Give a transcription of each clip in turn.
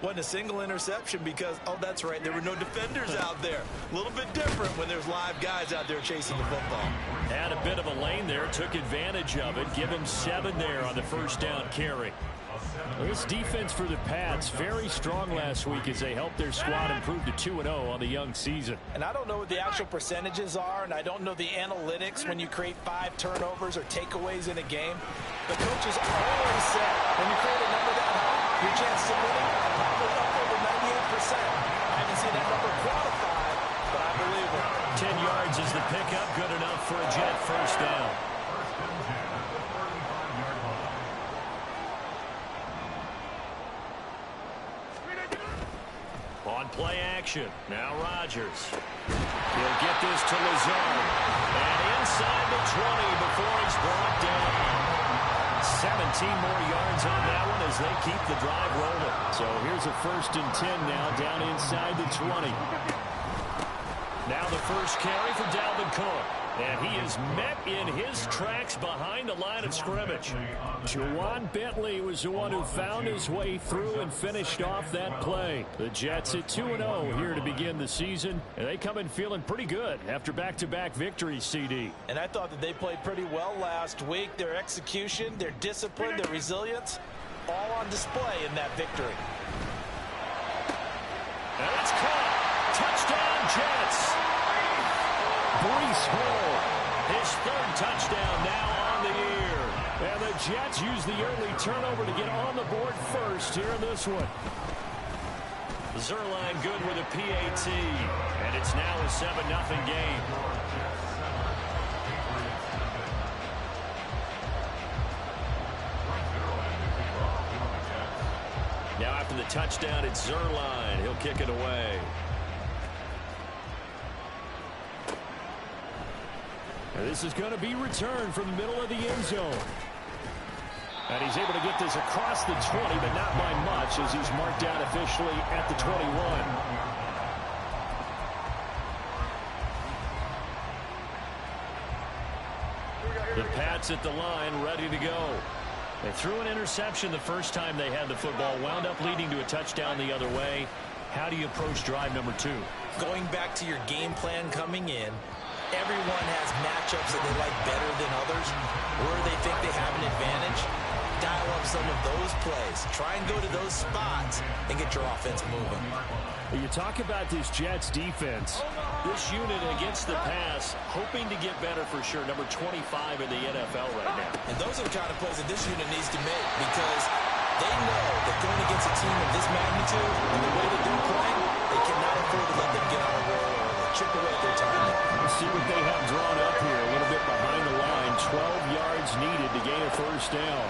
Wasn't a single interception because, oh, that's right, there were no defenders out there. A little bit different when there's live guys out there chasing the football. Had a bit of a lane there, took advantage of it. Give him 7 there on the first down carry. This defense for the Pats, very strong last week as they helped their squad improve to 2-0 on the young season. And I don't know what the actual percentages are, and I don't know the analytics when you create 5 turnovers or takeaways in a game. The coaches always said when you create a number that high, your chances of winning are probably up over 98%. I haven't seen that number quantified, but I believe it. 10 yards is the pickup, good enough for a Jet first down. On play action, now Rodgers. He'll get this to Lazard. And inside the 20 before he's brought down. 17 more yards on that one as they keep the drive rolling. So here's a 1st and 10 now down inside the 20. Now the first carry for Dalvin Cook. And he is met in his tracks behind the line of scrimmage. Juwan Bentley was the one who found his way through and finished off that play. The Jets at 2-0 here to begin the season. And they come in feeling pretty good after back-to-back victories, CD. And I thought that they played pretty well last week. Their execution, their discipline, their resilience, all on display in that victory. And it's caught. Touchdown, Jets. Breece Hall, his 3rd touchdown now on the year. And the Jets use the early turnover to get on the board first here in this one. Zerline good with a PAT. And it's now a 7-0 game. Now after the touchdown, it's Zerline. He'll kick it away. And this is going to be returned from the middle of the end zone. And he's able to get this across the 20, but not by much as he's marked down officially at the 21. The Pats at the line, ready to go. They threw an interception the first time they had the football, wound up leading to a touchdown the other way. How do you approach drive number 2? Going back to your game plan coming in, everyone has matchups that they like better than others, where they think they have an advantage. Dial up some of those plays. Try and go to those spots and get your offense moving. You talk about this Jets defense. This unit against the pass, hoping to get better for sure. Number 25 in the NFL right now. And those are the kind of plays that this unit needs to make because they know that going against a team of this magnitude and the way that they're playing, they cannot afford to let them get on a roll or chip away at their time. Let's see what they have drawn up here. A little bit behind the line. 12 yards needed to gain a first down.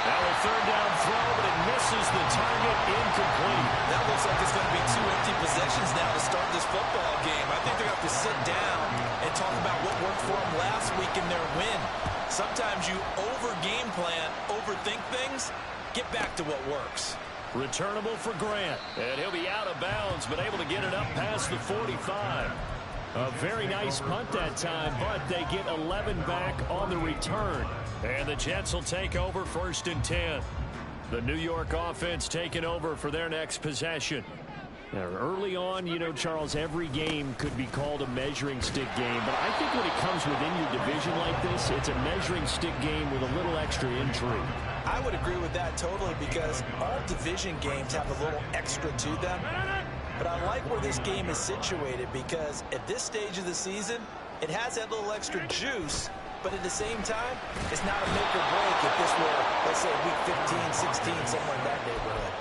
Now a 3rd down throw, but it misses the target, incomplete. That looks like it's going to be 2 empty possessions now to start this football game. I think they're going to have to sit down and talk about what worked for them last week in their win. Sometimes you over-game plan, overthink things. Get back to what works. Returnable for Grant. And he'll be out of bounds, but able to get it up past the 45. A very nice punt that time, but they get 11 back on the return. And the Jets will take over 1st and 10. The New York offense taking over for their next possession. Now, early on, you know, Charles, every game could be called a measuring stick game. But I think when it comes within your division like this, it's a measuring stick game with a little extra intrigue. I would agree with that totally because all division games have a little extra to them. But I like where this game is situated because at this stage of the season, it has that little extra juice. But at the same time, it's not a make or break if this were, let's say, week 15, 16, somewhere in that neighborhood.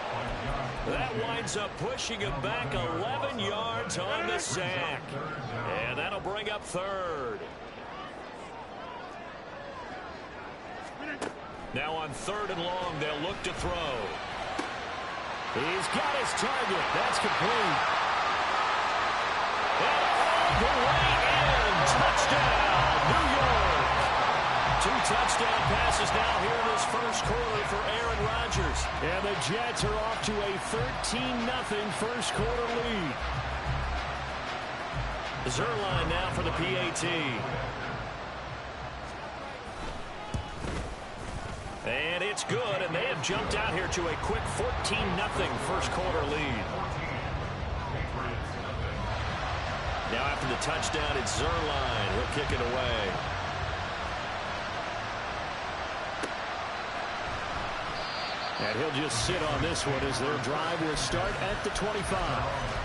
That winds up pushing him back 11 yards on the sack. And that'll bring up 3rd. Now on 3rd and long, they'll look to throw. He's got his target. That's complete. And all the way in. Touchdown, New York. 2 touchdown passes now here in this first quarter for Aaron Rodgers. And the Jets are off to a 13-0 first quarter lead. Zerline now for the PAT. And it's good, and they have jumped out here to a quick 14-0 first quarter lead. Now after the touchdown, it's Zuerlein. He'll kick it away. And he'll just sit on this one as their drive will start at the 25.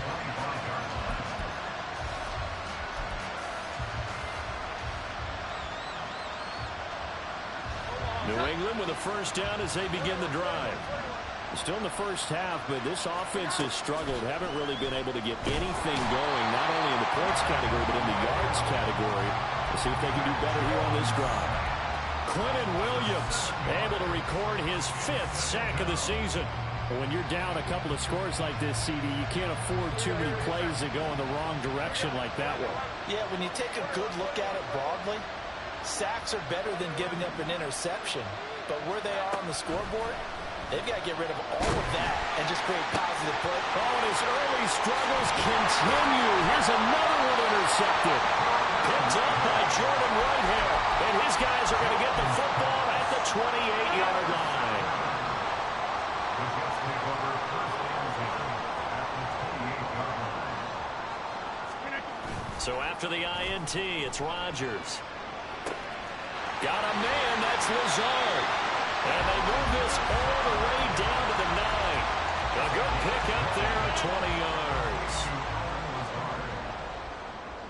New England with a first down as they begin the drive. Still in the first half, but this offense has struggled. Haven't really been able to get anything going, not only in the points category, but in the yards category. Let's see if they can do better here on this drive. Quentin Williams able to record his 5th sack of the season. But when you're down a couple of scores like this, CD, you can't afford too many plays that go in the wrong direction like that one. Yeah, when you take a good look at it broadly, sacks are better than giving up an interception. But where they are on the scoreboard, they've got to get rid of all of that and just create positive play. Oh, and his early struggles continue. Here's another one intercepted. Picked up by Jordan Whitehair. And his guys are going to get the football at the 28-yard line. So after the INT, it's Rodgers. Got a man, that's Lazard. And they move this all the way down to the 9. A good pick up there at 20 yards.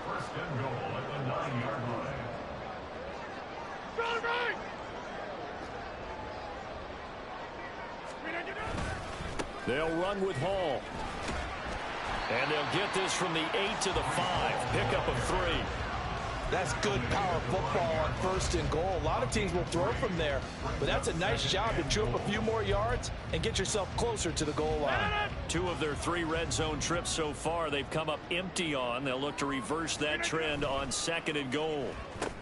First and goal at the 9-yard line. They'll run with Hall. And they'll get this from the 8 to the 5. Pickup of 3. That's good power football on first and goal. A lot of teams will throw from there, but that's a nice job to chew up a few more yards and get yourself closer to the goal line. 2 of their 3 red zone trips so far they've come up empty on. They'll look to reverse that trend on 2nd and goal.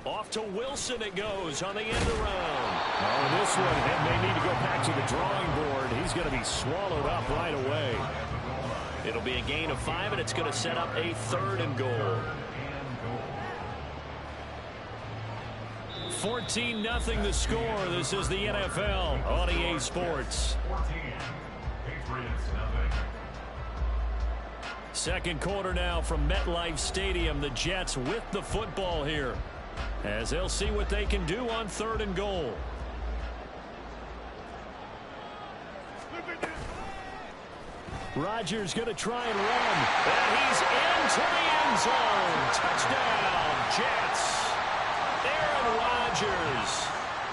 Off to Wilson it goes on the end around. Oh, this one, and they need to go back to the drawing board. He's going to be swallowed up right away. It'll be a gain of 5, and it's going to set up a 3rd and goal. 14-0 the score. This is the NFL on EA Sports. 14. Patriots nothing. Second quarter now from MetLife Stadium. The Jets with the football here, as they'll see what they can do on 3rd and goal. Rodgers going to try and run. And he's into the end zone. Touchdown, Jets. Aaron Rodgers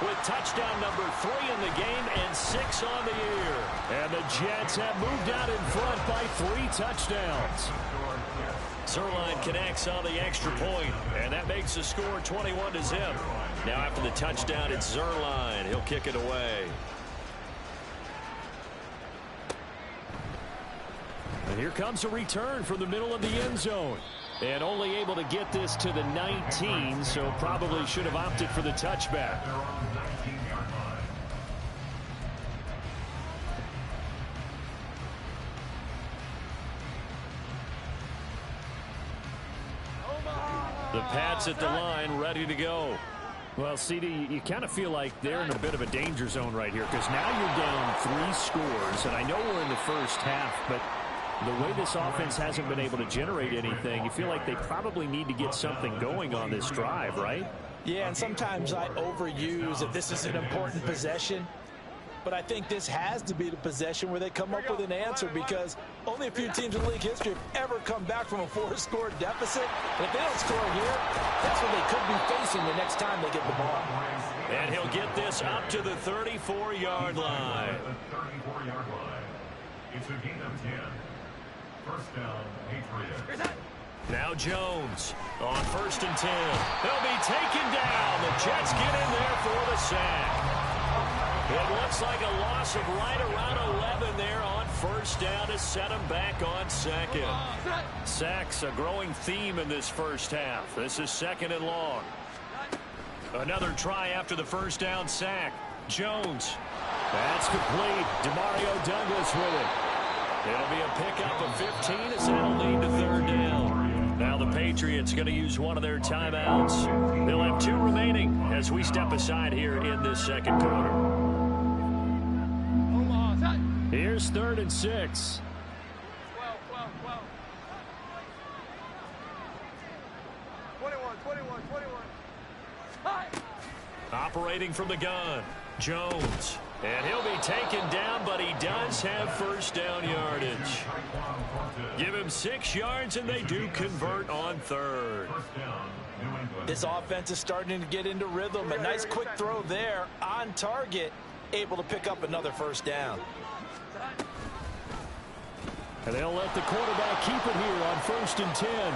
with touchdown number 3 in the game and 6 on the year. And the Jets have moved out in front by 3 touchdowns. Zuerlein connects on the extra point, and that makes the score 21-0. Now after the touchdown, it's Zuerlein. He'll kick it away. And here comes a return from the middle of the end zone. And only able to get this to the 19, so probably should have opted for the touchback. The Pats at the line, ready to go. Well, CD, you kind of feel like they're in a bit of a danger zone right here, because now you're down 3 scores, and I know we're in the first half, but the way this offense hasn't been able to generate anything, you feel like they probably need to get something going on this drive, right? Yeah, and sometimes I overuse that this is an important possession. But I think this has to be the possession where they come up with an answer, because only a few teams in league history have ever come back from a 4-score deficit. And if they don't score here, that's what they could be facing the next time they get the ball. And he'll get this up to the 34-yard line. The 34-yard line. It's a gain of 10. First down, Patriots. Now Jones on 1st and 10. They'll be taken down. The Jets get in there for the sack. It looks like a loss of right around 11 there on 1st down to set them back on 2nd. Sacks a growing theme in this first half. This is 2nd and long. Another try after the 1st down sack. Jones. That's complete. Demario Douglas with it. It'll be a pickup of 15 as that'll lead to 3rd down. Now the Patriots going to use one of their timeouts. They'll have 2 remaining as we step aside here in this 2nd quarter. Here's 3rd and 6. 12, 12, 12. 21, 21. Hi. Operating from the gun, Jones. And he'll be taken down, but he does have first down yardage. Give him 6 yards, and they do convert on 3rd. This offense is starting to get into rhythm. A nice quick throw there on target, able to pick up another first down. And they'll let the quarterback keep it here on 1st and 10.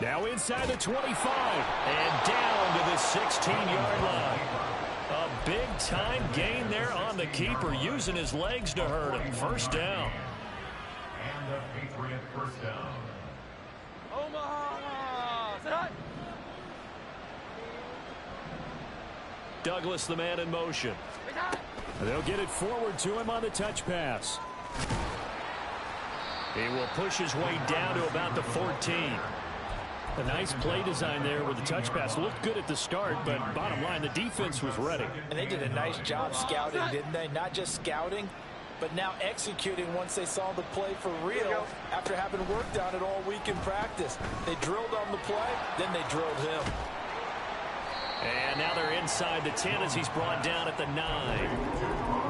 Now inside the 25 and down to the 16-yard line. A big-time gain there on the keeper, using his legs to hurt him. First down. And the Patriot first down. Omaha. Sit high. Douglas, the man in motion. They'll get it forward to him on the touch pass. He will push his way down to about the 14. A nice play design there with the touch pass. Looked good at the start, but bottom line, the defense was ready. And they did a nice job scouting, didn't they? Not just scouting, but now executing once they saw the play for real after having worked on it all week in practice. They drilled on the play, then they drilled him. And now they're inside the 10 as he's brought down at the 9.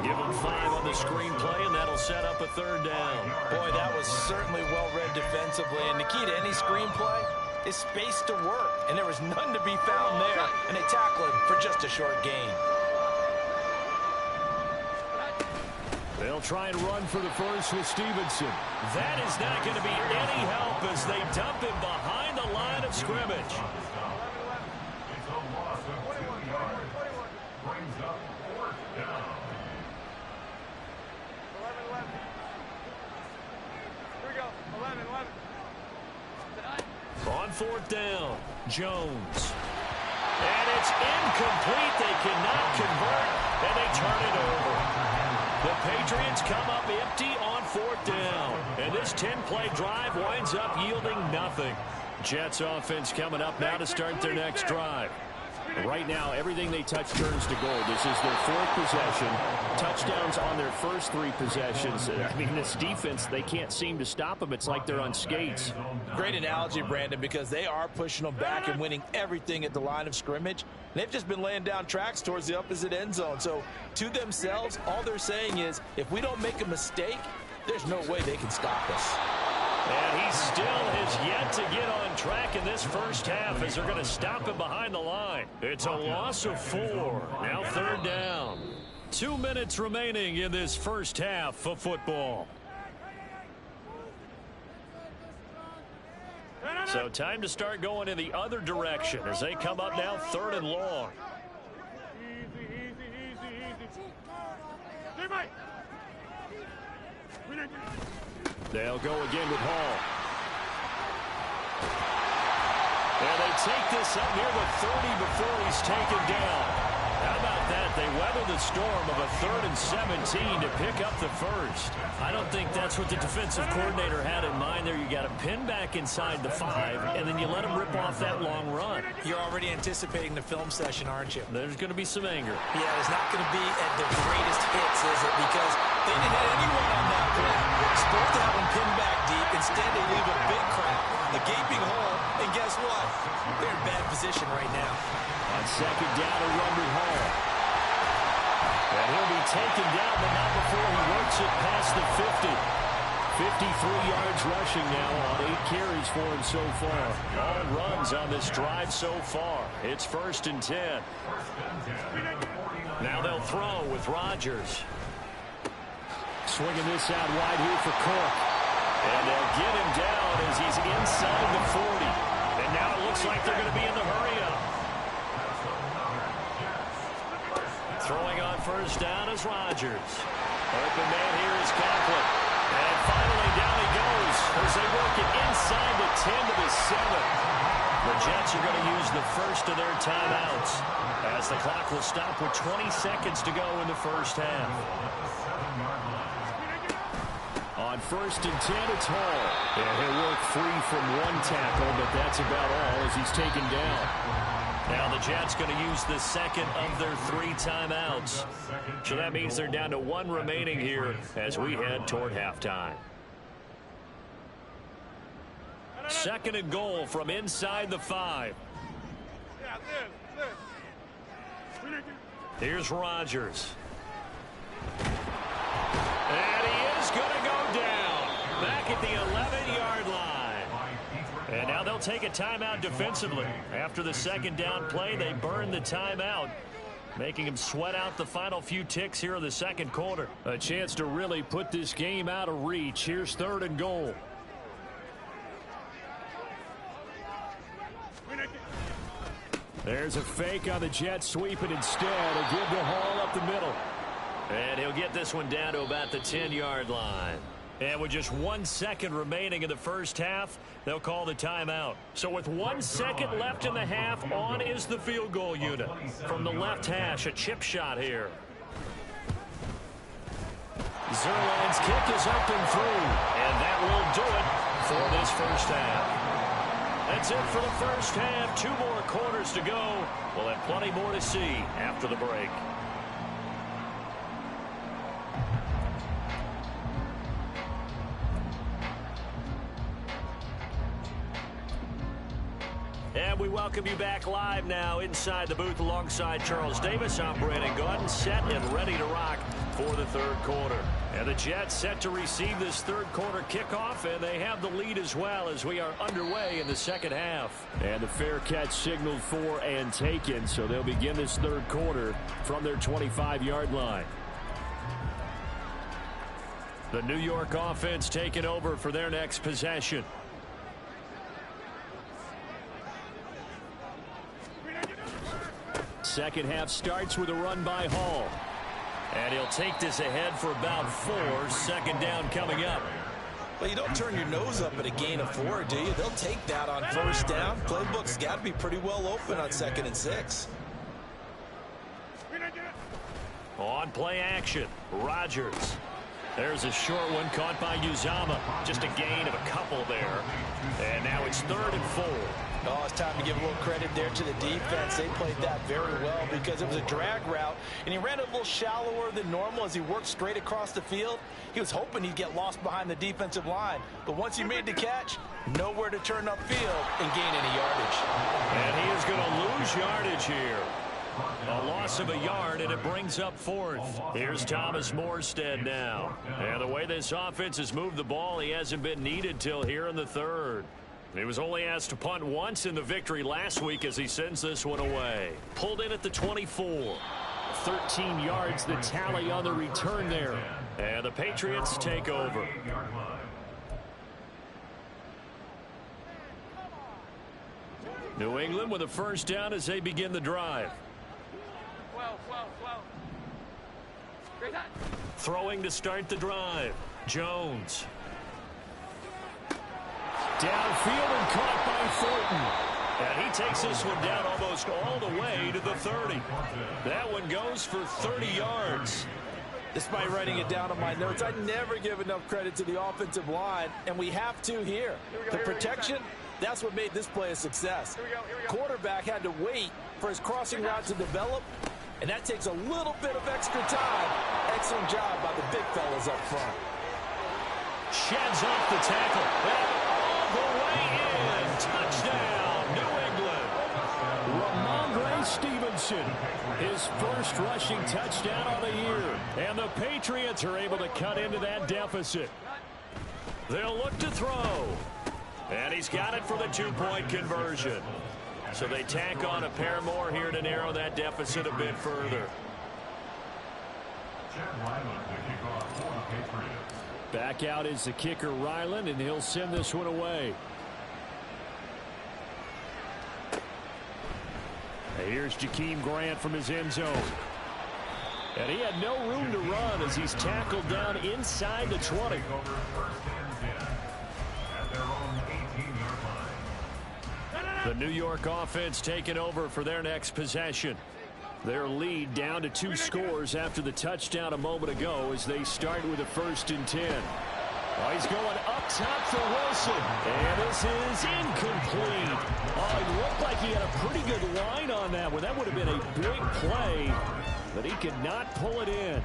Give him 5 on the screen play, and that'll set up a 3rd down. Boy, that was certainly well read defensively. And the key to any screenplay is space to work, and there was none to be found there, and they tackle him for just a short gain. They'll try and run for the first with Stevenson. That is not going to be any help as they dump him behind the line of scrimmage. It's a loss of 2 yards. Brings up 4th down. 11. Here we go. 11. On 4th down, Jones. And it's incomplete. They cannot convert, and they turn it over. The Patriots come up empty on 4th down. And this 10-play drive winds up yielding nothing. Jets offense coming up now to start their next drive. Right now, everything they touch turns to gold. This is their 4th possession. Touchdowns on their first 3 possessions. I mean, this defense, they can't seem to stop them. It's like they're on skates. Great analogy, Brandon, because they are pushing them back and winning everything at the line of scrimmage. They've just been laying down tracks towards the opposite end zone. So, to themselves, all they're saying is, if we don't make a mistake, there's no way they can stop us. And he still has yet to get on track in this first half as they're going to stop him behind the line. It's a loss of 4. Now 3rd down. 2 minutes remaining in this first half of football. So time to start going in the other direction as they come up now 3rd and long. They'll go again with Hall. And they take this up near the 30 before he's taken down. How about that? They weather the storm of a 3rd and 17 to pick up the first. I don't think that's what the defensive coordinator had in mind there. You got to pin back inside the 5, and then you let them rip off that long run. You're already anticipating the film session, aren't you? There's going to be some anger. Yeah, it's not going to be at the greatest hits, is it? Because they didn't hit anyone on that play. Supposed to have them pinned back deep. Instead, they leave a big crack, a gaping hole, and guess what? They're in bad position right now. On 2nd down, a run with Hall. And he'll be taken down, but not before he works it past the 50. 53 yards rushing now on 8 carries for him so far. All runs on this drive so far. It's 1st and 10. Now they'll throw with Rodgers. Swinging this out wide here for Cook. And they'll get him down as he's inside the 40. And now it looks like they're going to be in the hurry-up. Throwing on 1st down is Rodgers. Open man here is Conklin. And finally down he goes as they work it inside the 10 to the 7. The Jets are going to use the first of their timeouts as the clock will stop with 20 seconds to go in the first half. On 1st and 10, it's Hall. And he'll work free from 1 tackle, but that's about all as he's taken down. Now the Jets going to use the second of their 3 timeouts. So that means they're down to 1 remaining here as we head toward halftime. Second and goal from inside the 5. Here's Rodgers. And he is going to go down back at the 11-yard line. And now they'll take a timeout defensively. After the second down play, they burn the timeout, making him sweat out the final few ticks here in the second quarter. A chance to really put this game out of reach. Here's third and goal. There's a fake on the Jets sweep, and instead a give to Hall up the middle. And he'll get this one down to about the 10-yard line. And with just 1 second remaining in the first half, they'll call the timeout. So with 1 second left in the half, on is the field goal unit. From the left hash, a chip shot here. Zerline's kick is up and through. And that will do it for this first half. That's it for the first half. 2 more quarters to go. We'll have plenty more to see after the break. And we welcome you back live now inside the booth alongside Charles Davis. I'm Brandon Gordon, set and ready to rock for the third quarter. And the Jets set to receive this third quarter kickoff, and they have the lead as well as we are underway in the second half. And the fair catch signaled for and taken, so they'll begin this third quarter from their 25-yard line. The New York offense taking over for their next possession. Second half starts with a run by Hall. And he'll take this ahead for about 4. Second down coming up. Well, you don't turn your nose up at a gain of 4, do you? They'll take that on first down. Playbook's got to be pretty well open on 2nd and 6. On play action, Rodgers. There's a short one caught by Uzama. Just a gain of a couple there. And now it's 3rd and 4. Oh, it's time to give a little credit there to the defense. They played that very well because it was a drag route, and he ran a little shallower than normal as he worked straight across the field. He was hoping he'd get lost behind the defensive line, but once he made the catch, nowhere to turn upfield and gain any yardage. And he is going to lose yardage here. A loss of a yard, and it brings up 4th. Here's Thomas Morstead now. And the way this offense has moved the ball, he hasn't been needed till here in the 3rd. He was only asked to punt once in the victory last week as he sends this one away. Pulled in at the 24. 13 yards the tally on the return there. And the Patriots take over. New England with a first down as they begin the drive. Throwing to start the drive. Jones. Downfield and caught by Thornton. And he takes this one down almost all the way to the 30. That one goes for 30 yards. Despite writing it down on my notes, I never give enough credit to the offensive line, and we have to here. The protection, that's what made this play a success. Quarterback had to wait for his crossing route to develop, and that takes a little bit of extra time. Excellent job by the big fellas up front. Sheds off the tackle. And all the way in. Touchdown, New England. Ramondre Stevenson, his first rushing touchdown of the year. And the Patriots are able to cut into that deficit. They'll look to throw. And he's got it for the 2-point conversion. So they tack on a pair more here to narrow that deficit a bit further. Back out is the kicker, Ryland, and he'll send this one away. Here's Jakeem Grant from his end zone. And he had no room to run as he's tackled down inside the 20. The New York offense taking over for their next possession. Their lead down to 2 scores after the touchdown a moment ago as they start with a 1st and 10. Oh, he's going up top for Wilson. And this is incomplete. Oh, it looked like he had a pretty good line on that one. That would have been a big play, but he could not pull it in.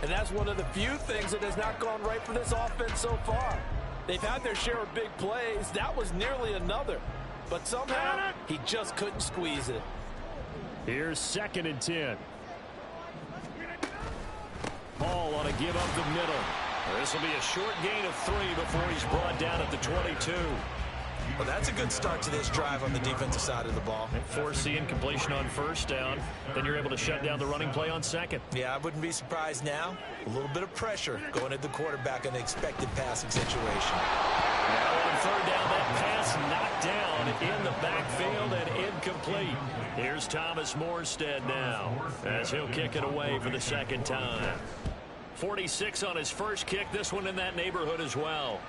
And that's one of the few things that has not gone right for this offense so far. They've had their share of big plays. That was nearly another. But somehow, he just couldn't squeeze it. Here's 2nd and 10. Ball on a give up the middle. This will be a short gain of 3 before he's brought down at the 22. Well, that's a good start to this drive on the defensive side of the ball. Forcing completion on 1st down. Then you're able to shut down the running play on 2nd. Yeah, I wouldn't be surprised now. A little bit of pressure going at the quarterback in an expected passing situation. Now on 3rd down, that pass knocked down in the backfield and incomplete. Here's Thomas Morstead now as he'll kick it away for the 2nd time. 46 on his first kick. This one in that neighborhood as well.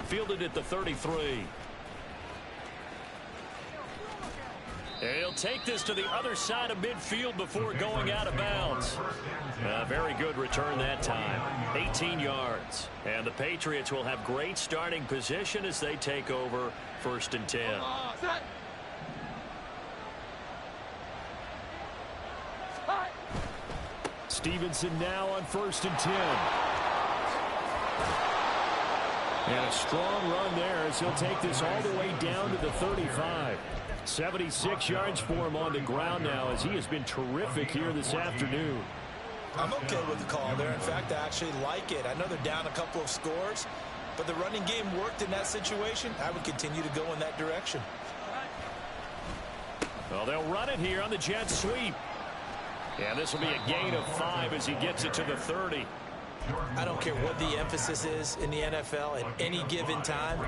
Fielded at the 33. And he'll take this to the other side of midfield before going out of bounds. Very good return that time. 18 yards. And the Patriots will have great starting position as they take over 1st and 10. Stevenson now on 1st and 10. And a strong run there as he'll take this all the way down to the 35. 76 yards for him on the ground now as he has been terrific here this afternoon. I'm okay with the call there. In fact, I actually like it. I know they're down a couple of scores, but the running game worked in that situation. I would continue to go in that direction. Well, they'll run it here on the jet sweep. And this will be a gain of 5 as he gets it to the 30. I don't care what the emphasis is in the NFL at any given time.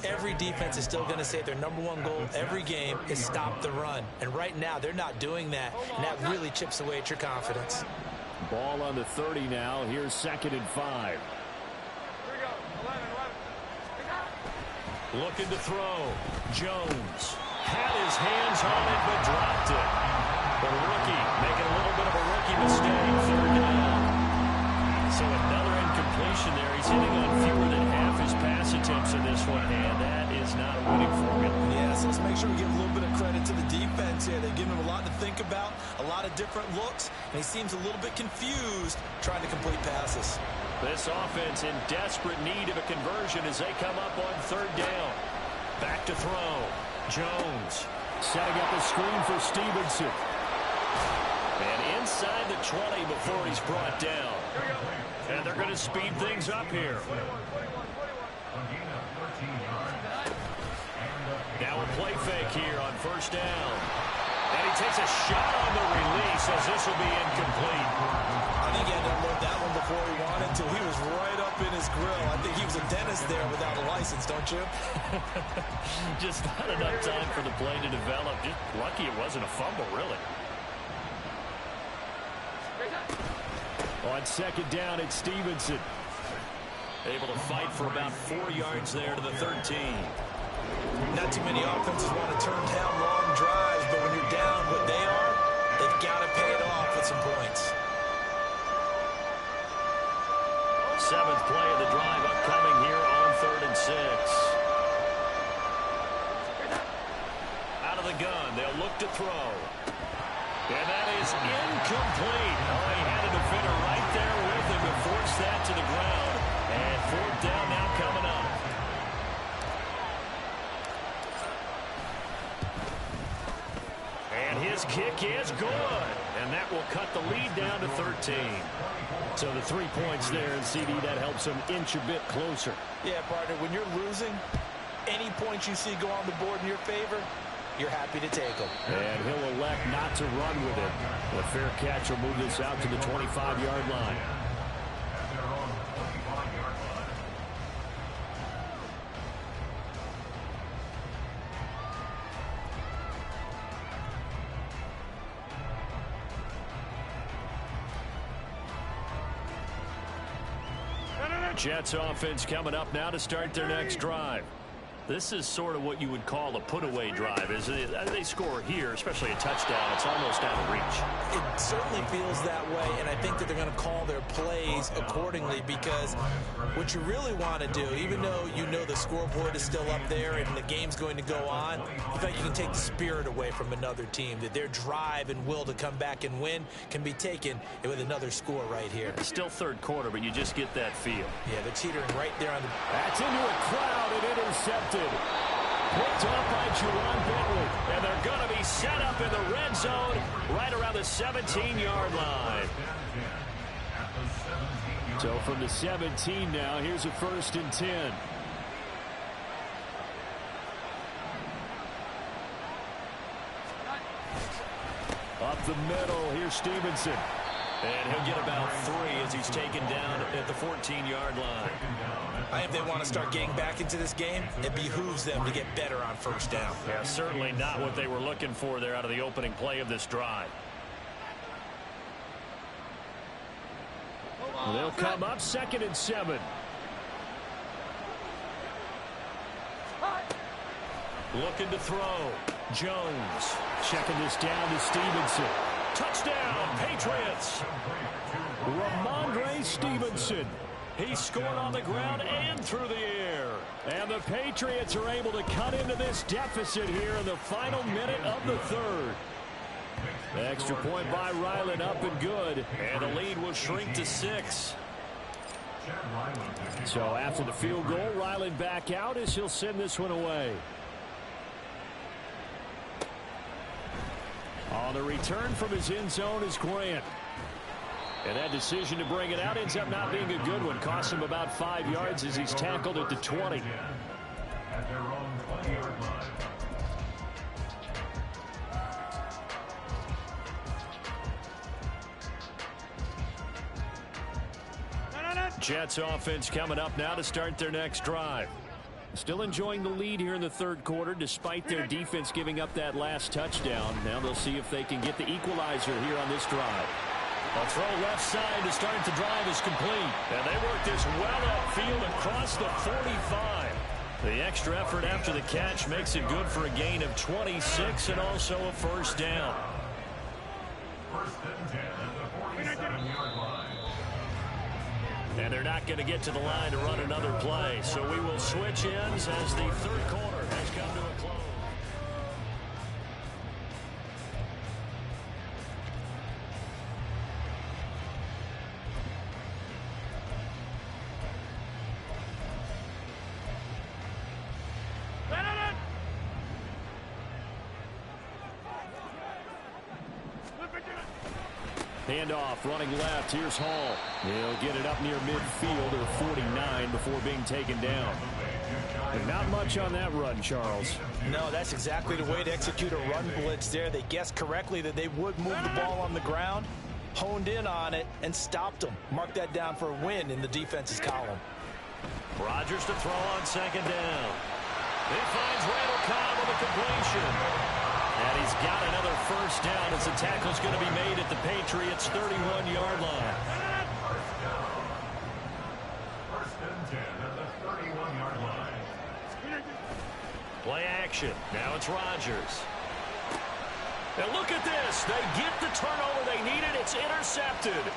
Every defense is still going to say their #1 goal every game is stop the run. And right now, they're not doing that, and that really chips away at your confidence. Ball on the 30 now. Here's 2nd and 5. Here we go. 11. Looking to throw. Jones had his hands on it, but dropped it. The rookie making a little bit of a rookie mistake. 3rd down. So another incompletion there. He's hitting on fewer than half his pass attempts in this one, and that is not a winning formula. Yes, let's make sure we give a little bit of credit to the defense here. They've given him a lot to think about, a lot of different looks, and he seems a little bit confused trying to complete passes. This offense in desperate need of a conversion as they come up on 3rd down. Back to throw. Jones setting up a screen for Stevenson. And inside the 20 before he's brought down. And they're going to speed things up here. Now a play fake here on 1st down. And he takes a shot on the release as this will be incomplete. I think he had to unload that one before he wanted to. He was right up in his grill. I think he was a dentist there without a license, don't you? Just not enough time for the play to develop. Just lucky it wasn't a fumble, really. On 2nd down, it's Stevenson. Able to fight for about 4 yards there to the 13. Not too many offenses want to turn down long drives, but when you're down what they are, they've got to pay it off with some points. 7th play of the drive upcoming here on 3rd and 6. Out of the gun, they'll look to throw. And that is incomplete. Oh, he had a defender right there with him to force that to the ground. And 4th down now coming up. And his kick is good. And that will cut the lead down to 13. So the 3 points there, and CD, that helps him inch a bit closer. Yeah, partner, when you're losing, any points you see go on the board in your favor, you're happy to take them. And he'll elect not to run with it. The fair catch will move this out to the 25-yard line. Jets offense coming up now to start their next drive. This is sort of what you would call a put-away drive. As they score here, especially a touchdown, it's almost out of reach. it certainly feels that way, and I think that they're going to call their plays accordingly, because what you really want to do, even though you know the scoreboard is still up there and the game's going to go on, you feel like you can take the spirit away from another team, that their drive and will to come back and win can be taken with another score right here. It's still third quarter, but you just get that feel. Yeah, they're teetering right there on the... That's into a crowd and intercepted. Picked off by Juwan Bentley. And they're going to be set up in the red zone right around the 17-yard line. So from the 17 now, here's a 1st and 10. Up the middle, here's Stevenson. And he'll get about 3 as he's taken down at the 14-yard line. If they want to start getting back into this game, it behooves them to get better on 1st down. Yeah, certainly not what they were looking for there out of the opening play of this drive. Well, they'll come up 2nd and 7. Looking to throw. Jones checking this down to Stevenson. Touchdown, Patriots. Ramondre Stevenson. He scored on the ground and through the air. And the Patriots are able to cut into this deficit here in the final minute of the 3rd. Extra point by Ryland, up and good. And the lead will shrink to 6. So after the field goal, Ryland back out as he'll send this one away. On the return from his end zone is Grant. And that decision to bring it out ends up not being a good one. Costs him about 5 yards as he's tackled at the 20. At their own 20-yard line. Jets offense coming up now to start their next drive. Still enjoying the lead here in the 3rd quarter despite their defense giving up that last touchdown. Now they'll see if they can get the equalizer here on this drive. A throw left side to start the drive is complete. And they work this well upfield across the 45. The extra effort after the catch makes it good for a gain of 26 and also a 1st down. 1st and 10 at the 47-yard line. And they're not going to get to the line to run another play. So we will switch ends as the 3rd quarter has come to a close. Handoff, running left. Here's Hall. He'll get it up near midfield or 49 before being taken down. And not much on that run, Charles. No, that's exactly the way to execute a run blitz there. They guessed correctly that they would move the ball on the ground, honed in on it, and stopped them. Mark that down for a win in the defense's column. Rodgers to throw on 2nd down. He finds Randall Cobb with a completion. And he's got another 1st down as the tackle's going to be made at the Patriots' 31-yard line. 1st and 10 at the 31-yard line. Play action. Now it's Rodgers. And look at this. They get the turnover they needed. It's intercepted.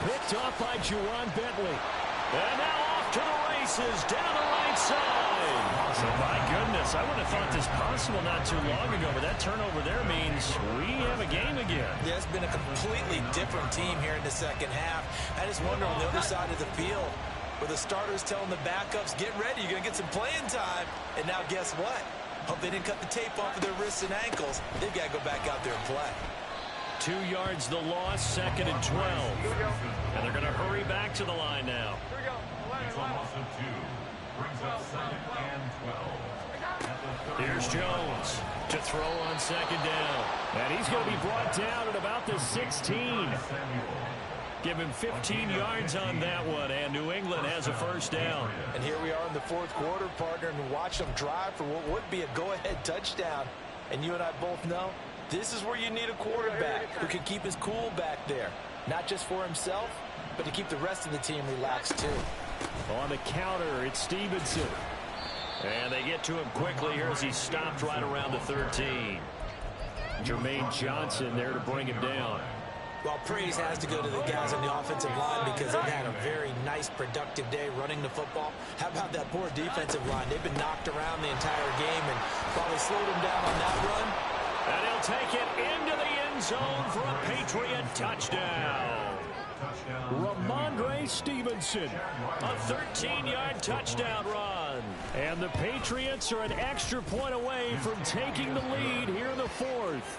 Picked off by Juwan Bentley. And now off to the races down the right side. So my goodness, I wouldn't have thought this possible not too long ago, but that turnover there means we have a game again. Yeah, it's been a completely different team here in the 2nd half. I just wonder on the other side of the field where the starters telling the backups, get ready, you're going to get some playing time. And now guess what? Hope they didn't cut the tape off of their wrists and ankles. They've got to go back out there and play. 2 yards the loss, 2nd and 12. And they're going to hurry back to the line now. It's a loss of 2. Brings up 2nd and 12. Here's Jones to throw on 2nd down. And he's going to be brought down at about the 16. Give him 15 yards on that one, and New England has a 1st down. And here we are in the 4th quarter, partner, and watch them drive for what would be a go-ahead touchdown. And you and I both know this is where you need a quarterback who can keep his cool back there. Not just for himself, but to keep the rest of the team relaxed too. On the counter, it's Stevenson. And they get to him quickly here as he's stopped right around the 13. Jermaine Johnson there to bring him down. Well, praise has to go to the guys on the offensive line because they've had a very nice, productive day running the football. How about that poor defensive line? They've been knocked around the entire game and probably slowed them down on that run. And he'll take it into the end zone for a Patriot touchdown. Ramondre Stevenson, a 13-yard touchdown run. And the Patriots are an extra point away from taking the lead here in the fourth.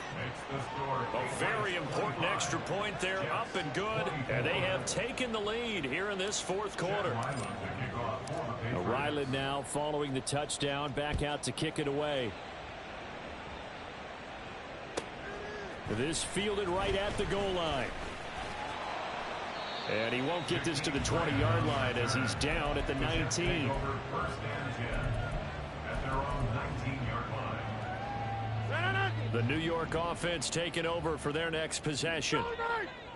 A very important extra point there, up and good. And they have taken the lead here in this fourth quarter. Ryland now following the touchdown, back out to kick it away. This fielded right at the goal line. And he won't get this to the 20-yard line as he's down at the 19. The New York offense taking over for their next possession.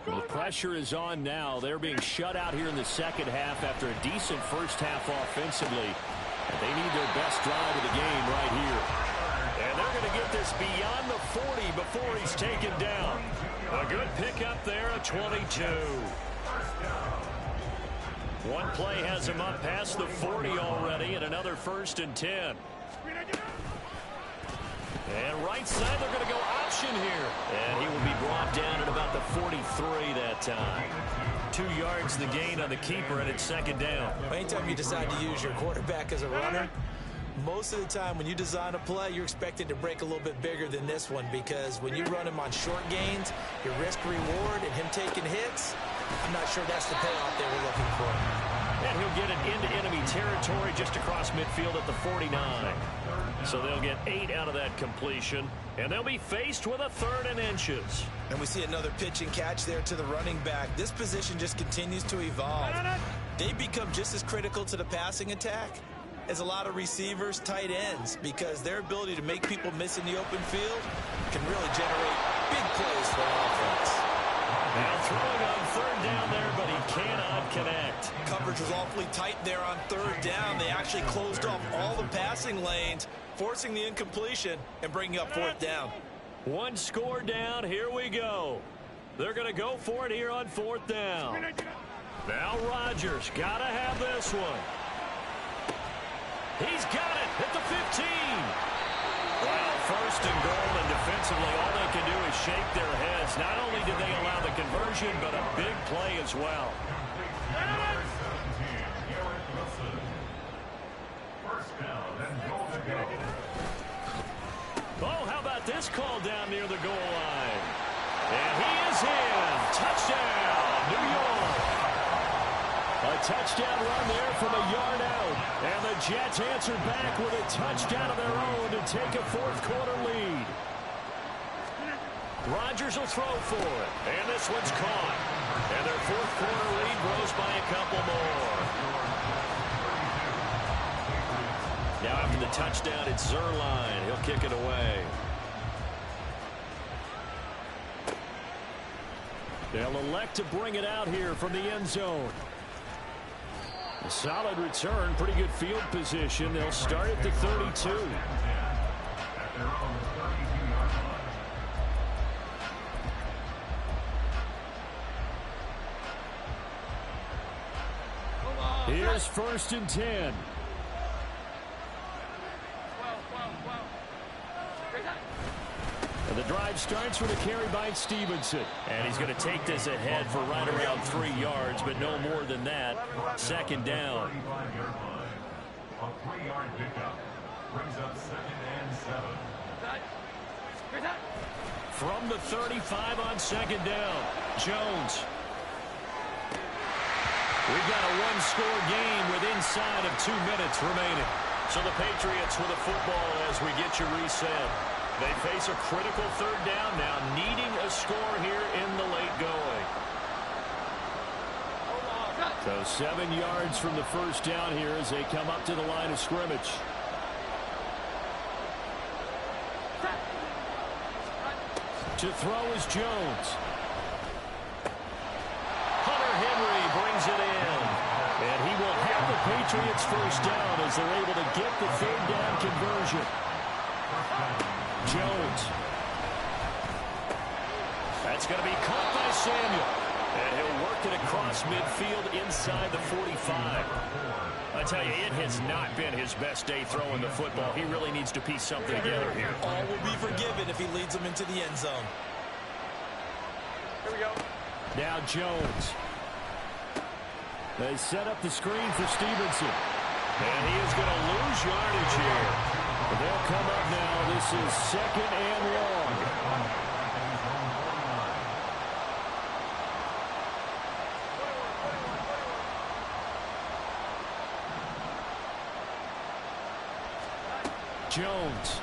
The pressure is on now. They're being shut out here in the second half after a decent first half offensively. And they need their best drive of the game right here. And they're going to get this beyond the 40 before he's taken down. A good pickup there at 22. One play has him up past the 40 already, and another 1st and 10. And right side, they're going to go option here. And he will be brought down at about the 43 that time. 2 yards the gain on the keeper, and it's second down. Anytime you decide to use your quarterback as a runner, most of the time when you design a play, you're expected to break a little bit bigger than this one, because when you run him on short gains, your risk-reward and him taking hits, I'm not sure that's the payoff they were looking for. And he'll get it into enemy territory just across midfield at the 49. So they'll get 8 out of that completion, and they'll be faced with a 3rd and inches. And we see another pitch and catch there to the running back. This position just continues to evolve. They become just as critical to the passing attack as a lot of receivers, tight ends, because their ability to make people miss in the open field can really generate big plays for an offense. Now throwing on 3rd down there, but he cannot connect. Coverage was awfully tight there on 3rd down. They actually closed off all the passing lanes, forcing the incompletion and bringing up 4th down. 1 score down. Here we go. They're going to go for it here on 4th down. Now Rodgers got to have this one. He's got it at the 15. Well, 1st and goal, and defensively, all they can do is shake their heads. Not only did they allow the conversion, but a big play as well. Oh, how about this call down near the goal line? And he is in. Touchdown, New York. A touchdown run there from a yard out. And the Jets answer back with a touchdown of their own to take a 4th quarter lead. Rodgers will throw for it. And this one's caught. And their 4th quarter lead grows by a couple more. Now after the touchdown, it's Zerline. He'll kick it away. They'll elect to bring it out here from the end zone. A solid return, pretty good field position. They'll start at the 32. Here's 1st and 10. And the drive starts with a carry by Stevenson. And he's going to take this ahead for right around 3 yards, but no more than that. 2nd down. A 3-yard pickup brings up 2nd and 7. From the 35 on 2nd down, Jones. We've got a 1-score game with inside of 2 minutes remaining. So the Patriots with a football as we get you reset. They face a critical 3rd down now, needing a score here in the late going. So 7 yards from the 1st down here as they come up to the line of scrimmage. To throw is Jones. Hunter Henry brings it in. And he will have the Patriots 1st down as they're able to get the 3rd down conversion. Jones. That's going to be caught by Samuel. And he'll work it across midfield inside the 45. I tell you, it has not been his best day throwing the football. He really needs to piece something together here. All will be forgiven if he leads them into the end zone. Here we go. Now Jones. They set up the screen for Stevenson. And he is going to lose yardage here. They'll come up now. This is 2nd and long. Jones.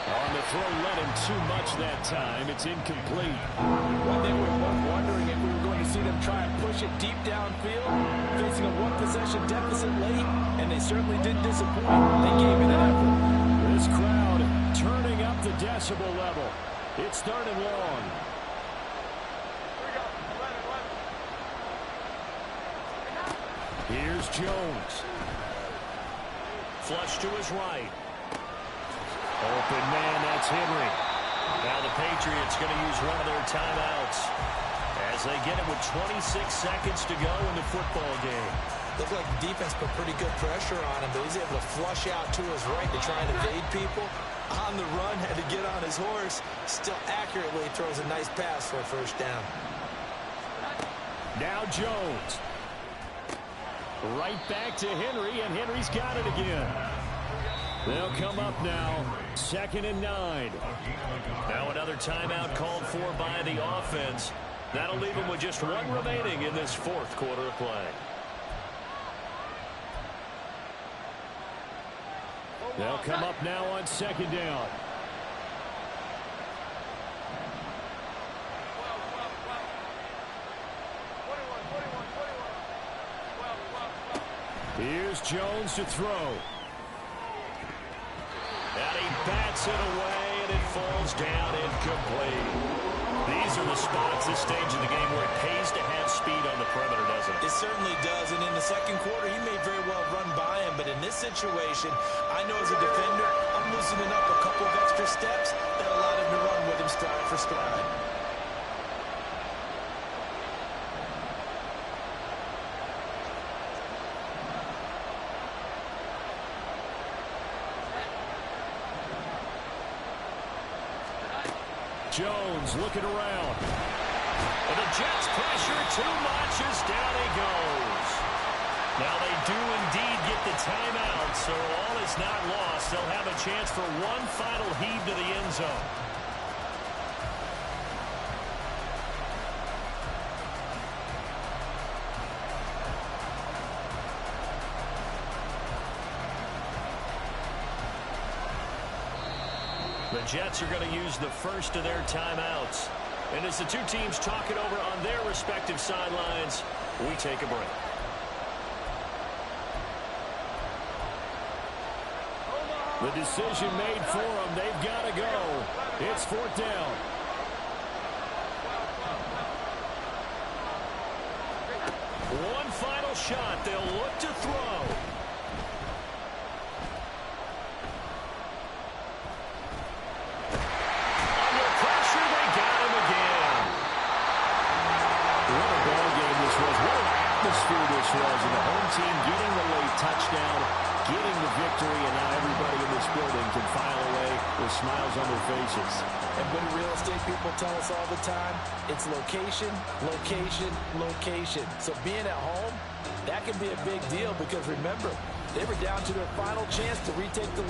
On the throw, led him too much that time. It's incomplete. Well, they were both wondering if we were going to see them try and push it deep downfield, facing a one-possession deficit late, and they certainly didn't disappoint. They gave it an effort. This crowd turning up the decibel level. It's 3rd and long. Here we go. 11. Here's Jones. Flush to his right. Open man, that's Henry. Now the Patriots going to use one of their timeouts as they get it with 26 seconds to go in the football game. Looked like the defense put pretty good pressure on him, but he's able to flush out to his right to try and evade people. On the run, had to get on his horse. Still accurately throws a nice pass for a first down. Now Jones. Right back to Henry, and Henry's got it again. They'll come up now, 2nd and 9. Now another timeout called for by the offense. That'll leave them with just one remaining in this 4th quarter of play. They'll come up now on 2nd down. Here's Jones to throw. And he bats it away, and it falls down incomplete. These are the spots, this stage of the game, where it pays to have speed on the perimeter, doesn't it? It certainly does, and in the 2nd quarter, he may very well run by him, but in this situation, I know as a defender, I'm loosening up a couple of extra steps that allowed him to run with him stride for stride. Jones looking around. And the Jets pressure too much as down he goes. Now they do indeed get the timeout, so all is not lost. They'll have a chance for one final heave to the end zone. The Jets are going to use the first of their timeouts. And as the two teams talk it over on their respective sidelines, we take a break. The decision made for them. They've got to go. It's 4th down. One final shot. They'll look to throw. This was, and the home team getting the late touchdown, getting the victory, and now everybody in this building can file away with smiles on their faces. And when real estate people tell us all the time, it's location, location, location. So being at home, that can be a big deal because remember, they were down to their final chance to retake the